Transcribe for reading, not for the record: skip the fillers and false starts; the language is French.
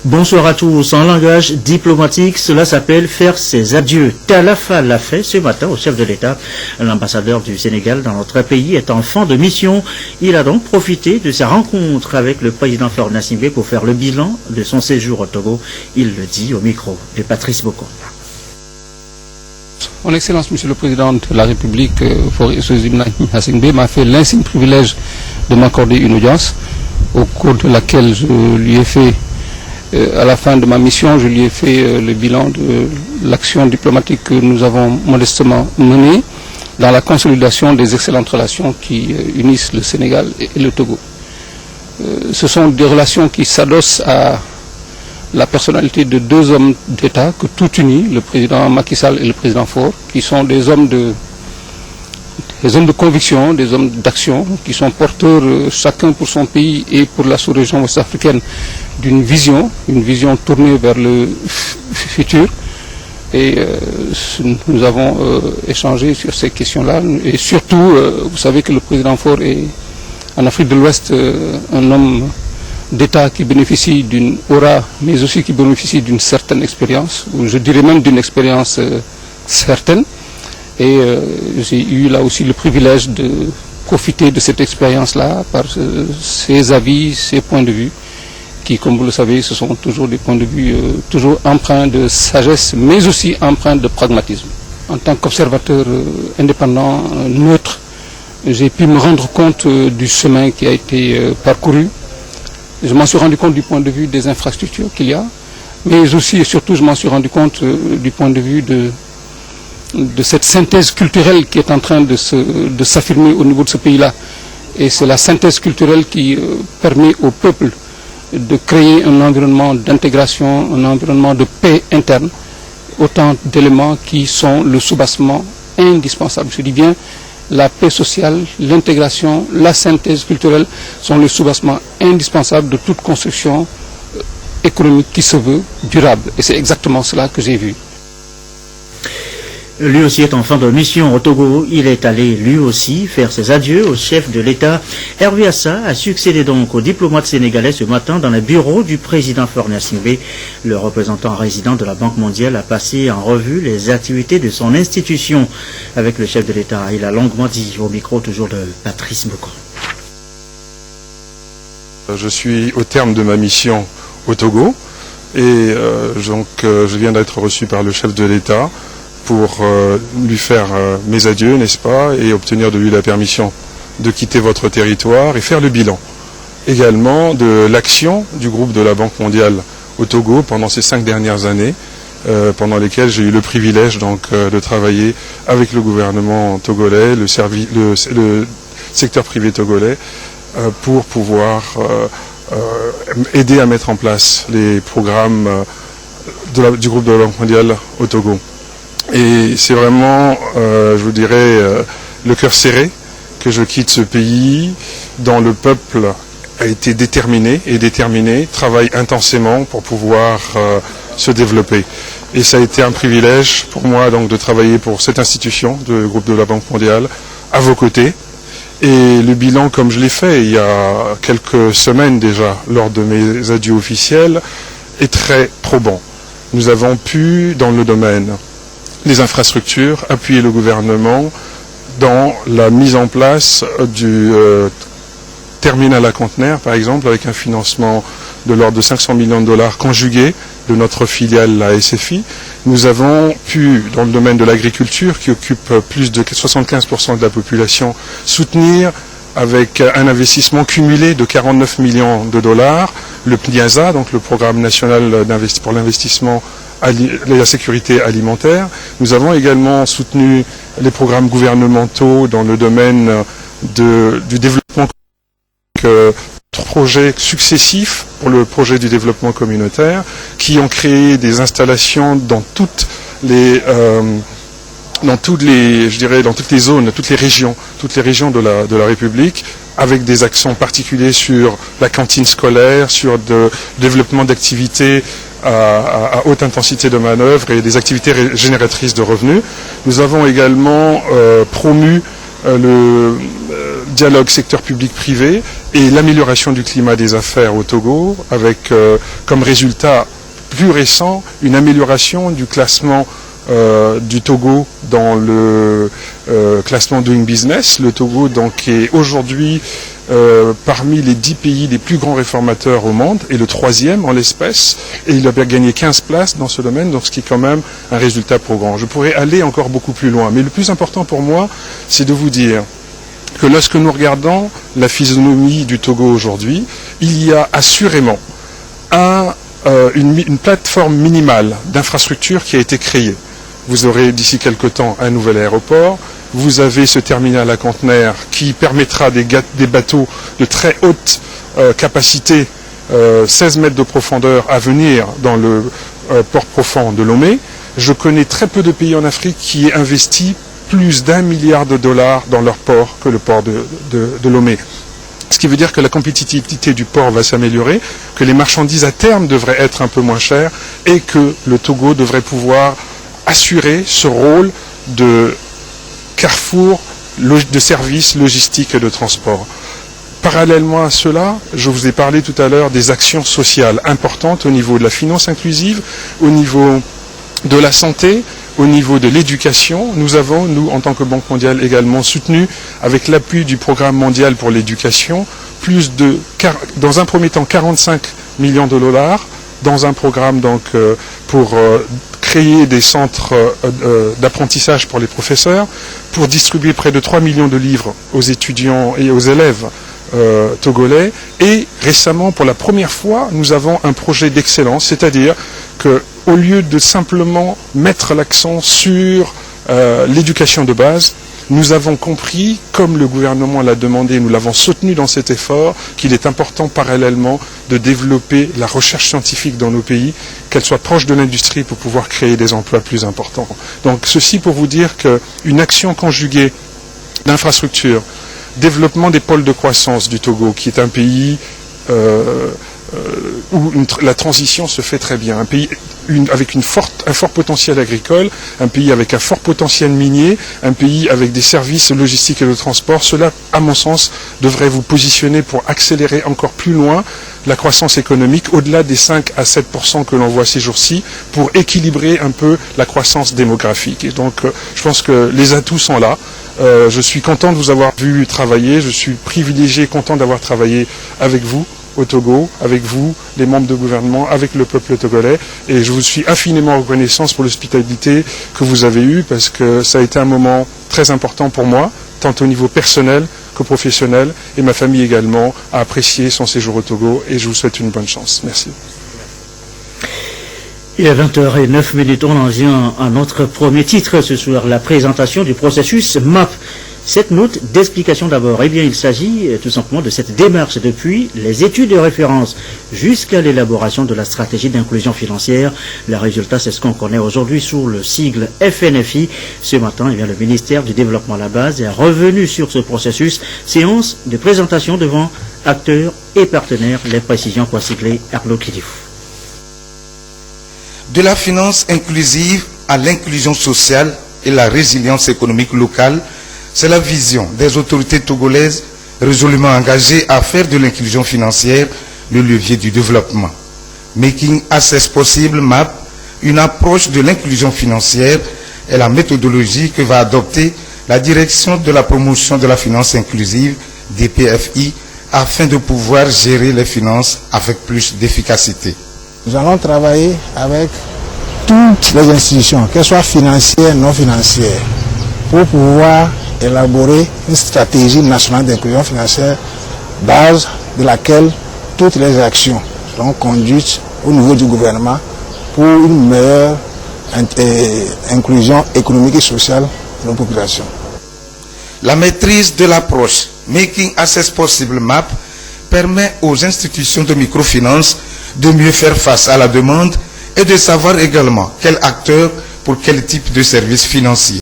Bonsoir à tous. En langage diplomatique, cela s'appelle faire ses adieux. Talafa l'a fait ce matin au chef de l'État. L'ambassadeur du Sénégal dans notre pays est en fin de mission. Il a donc profité de sa rencontre avec le président Faure Gnassingbé pour faire le bilan de son séjour au Togo. Il le dit au micro de Patrice Bocon. Mon Excellence, Monsieur le Président de la République, Faure Gnassingbé m'a fait l'insigne privilège de m'accorder une audience au cours de laquelle je lui ai fait à la fin de ma mission, je lui ai fait le bilan de l'action diplomatique que nous avons modestement menée dans la consolidation des excellentes relations qui unissent le Sénégal et le Togo. Ce sont des relations qui s'adossent à la personnalité de deux hommes d'État que tout unit, le président Macky Sall et le président Faure, qui sont des hommes de conviction, des hommes d'action, qui sont porteurs chacun pour son pays et pour la sous-région ouest-africaine d'une vision, une vision tournée vers le futur. Et nous avons échangé sur ces questions-là. Et surtout, vous savez que le président Faure est en Afrique de l'Ouest un homme d'État qui bénéficie d'une aura, mais aussi qui bénéficie d'une certaine expérience, ou je dirais même d'une expérience certaine. Et j'ai eu là aussi le privilège de profiter de cette expérience-là par ses avis, ses points de vue, qui, comme vous le savez, ce sont toujours des points de vue toujours empreints de sagesse, mais aussi empreints de pragmatisme. En tant qu'observateur indépendant, neutre, j'ai pu me rendre compte du chemin qui a été parcouru. Je m'en suis rendu compte du point de vue des infrastructures qu'il y a, mais aussi et surtout je m'en suis rendu compte du point de vue de cette synthèse culturelle qui est en train de s'affirmer au niveau de ce pays-là. Et c'est la synthèse culturelle qui permet au peuple de créer un environnement d'intégration, un environnement de paix interne, autant d'éléments qui sont le soubassement indispensable. Je dis bien, la paix sociale, l'intégration, la synthèse culturelle sont le soubassement indispensable de toute construction économique qui se veut durable. Et c'est exactement cela que j'ai vu. Lui aussi est en fin de mission au Togo. Il est allé lui aussi faire ses adieux au chef de l'État. Hervé Assa a succédé donc au diplomate sénégalais ce matin dans le bureau du président Faure Gnassingbé. Le représentant résident de la Banque mondiale a passé en revue les activités de son institution avec le chef de l'État. Il a longuement dit au micro toujours de Patrice Bocon. Je suis au terme de ma mission au Togo et je viens d'être reçu par le chef de l'État pour lui faire mes adieux, n'est-ce pas, et obtenir de lui la permission de quitter votre territoire et faire le bilan également de l'action du groupe de la Banque mondiale au Togo pendant ces 5 dernières années, pendant lesquelles j'ai eu le privilège donc de travailler avec le gouvernement togolais, le secteur privé togolais, pour pouvoir aider à mettre en place les programmes du groupe de la Banque mondiale au Togo. Et c'est vraiment, je vous dirais, le cœur serré que je quitte ce pays dont le peuple a été déterminé, travaille intensément pour pouvoir se développer. Et ça a été un privilège pour moi donc de travailler pour cette institution, le groupe de la Banque mondiale, à vos côtés. Et le bilan, comme je l'ai fait il y a quelques semaines déjà, lors de mes adieux officiels, est très probant. Nous avons pu, dans le domaine des infrastructures, appuyer le gouvernement dans la mise en place du terminal à conteneurs, par exemple, avec un financement de l'ordre de 500 millions de dollars conjugué de notre filiale, la SFI. Nous avons pu, dans le domaine de l'agriculture, qui occupe plus de 75% de la population, soutenir avec un investissement cumulé de 49 millions de dollars, le PNIASA, donc le Programme national pour l'investissement et la sécurité alimentaire. Nous avons également soutenu les programmes gouvernementaux dans le domaine du développement, projets successifs pour le projet du développement communautaire, qui ont créé des installations dans toutes les zones, toutes les régions de la République, avec des accents particuliers sur la cantine scolaire, sur le développement d'activités à haute intensité de manœuvre et des activités génératrices de revenus. Nous avons également promu le dialogue secteur public-privé et l'amélioration du climat des affaires au Togo, avec comme résultat plus récent une amélioration du classement du Togo dans le classement Doing Business. Le Togo donc est aujourd'hui parmi les 10 pays les plus grands réformateurs au monde et le 3e en l'espèce, et il a bien gagné 15 places dans ce domaine, donc ce qui est quand même un résultat progrès. Je pourrais aller encore beaucoup plus loin, mais le plus important pour moi, c'est de vous dire que lorsque nous regardons la physionomie du Togo aujourd'hui, il y a assurément une plateforme minimale d'infrastructure qui a été créée. Vous aurez d'ici quelque temps un nouvel aéroport, vous avez ce terminal à conteneurs qui permettra des bateaux de très haute capacité, 16 mètres de profondeur, à venir dans le port profond de Lomé. Je connais très peu de pays en Afrique qui aient investi plus d'1 milliard de dollars dans leur port que le port de Lomé. Ce qui veut dire que la compétitivité du port va s'améliorer, que les marchandises à terme devraient être un peu moins chères et que le Togo devrait pouvoir assurer ce rôle de carrefour de services logistiques et de transport. Parallèlement à cela, je vous ai parlé tout à l'heure des actions sociales importantes au niveau de la finance inclusive, au niveau de la santé, au niveau de l'éducation. Nous avons, nous, en tant que Banque mondiale, également soutenu, avec l'appui du Programme mondial pour l'éducation, dans un premier temps, 45 millions de dollars, dans un programme donc pour créer des centres d'apprentissage pour les professeurs, pour distribuer près de 3 millions de livres aux étudiants et aux élèves togolais. Et récemment, pour la première fois, nous avons un projet d'excellence, c'est-à-dire qu'au lieu de simplement mettre l'accent sur l'éducation de base, nous avons compris, comme le gouvernement l'a demandé, nous l'avons soutenu dans cet effort, qu'il est important parallèlement de développer la recherche scientifique dans nos pays, qu'elle soit proche de l'industrie pour pouvoir créer des emplois plus importants. Donc ceci pour vous dire qu'une action conjuguée d'infrastructures, développement des pôles de croissance du Togo, qui est un pays où la transition se fait très bien, un pays avec un fort potentiel agricole, un pays avec un fort potentiel minier, un pays avec des services logistiques et de transport. Cela, à mon sens, devrait vous positionner pour accélérer encore plus loin la croissance économique, au-delà des 5 à 7% que l'on voit ces jours-ci, pour équilibrer un peu la croissance démographique. Et donc, je pense que les atouts sont là. Je suis content de vous avoir vu travailler, je suis privilégié, content d'avoir travaillé avec vous au Togo, avec vous, les membres de gouvernement, avec le peuple togolais, et je vous suis infiniment reconnaissant pour l'hospitalité que vous avez eue, parce que ça a été un moment très important pour moi, tant au niveau personnel que professionnel, et ma famille également a apprécié son séjour au Togo, et je vous souhaite une bonne chance. Merci. Et à 20h09, on en vient à notre premier titre ce soir, la présentation du processus MAP. Cette note d'explication d'abord, eh bien il s'agit tout simplement de cette démarche depuis les études de référence jusqu'à l'élaboration de la stratégie d'inclusion financière. Le résultat, c'est ce qu'on connaît aujourd'hui sous le sigle FNFI. Ce matin, eh bien, le ministère du Développement à la base est revenu sur ce processus. Séance de présentation devant acteurs et partenaires. Les précisions quoi sigler Arnaud Kidifou. De la finance inclusive à l'inclusion sociale et la résilience économique locale, c'est la vision des autorités togolaises résolument engagées à faire de l'inclusion financière le levier du développement. Making Access Possible MAP, une approche de l'inclusion financière, est la méthodologie que va adopter la direction de la promotion de la finance inclusive, DPFI, afin de pouvoir gérer les finances avec plus d'efficacité. Nous allons travailler avec toutes les institutions, qu'elles soient financières, non financières, pour pouvoir élaborer une stratégie nationale d'inclusion financière, base de laquelle toutes les actions seront conduites au niveau du gouvernement pour une meilleure inclusion économique et sociale de nos populations. La maîtrise de l'approche Making Access Possible MAP permet aux institutions de microfinance de mieux faire face à la demande et de savoir également quel acteur pour quel type de service financier.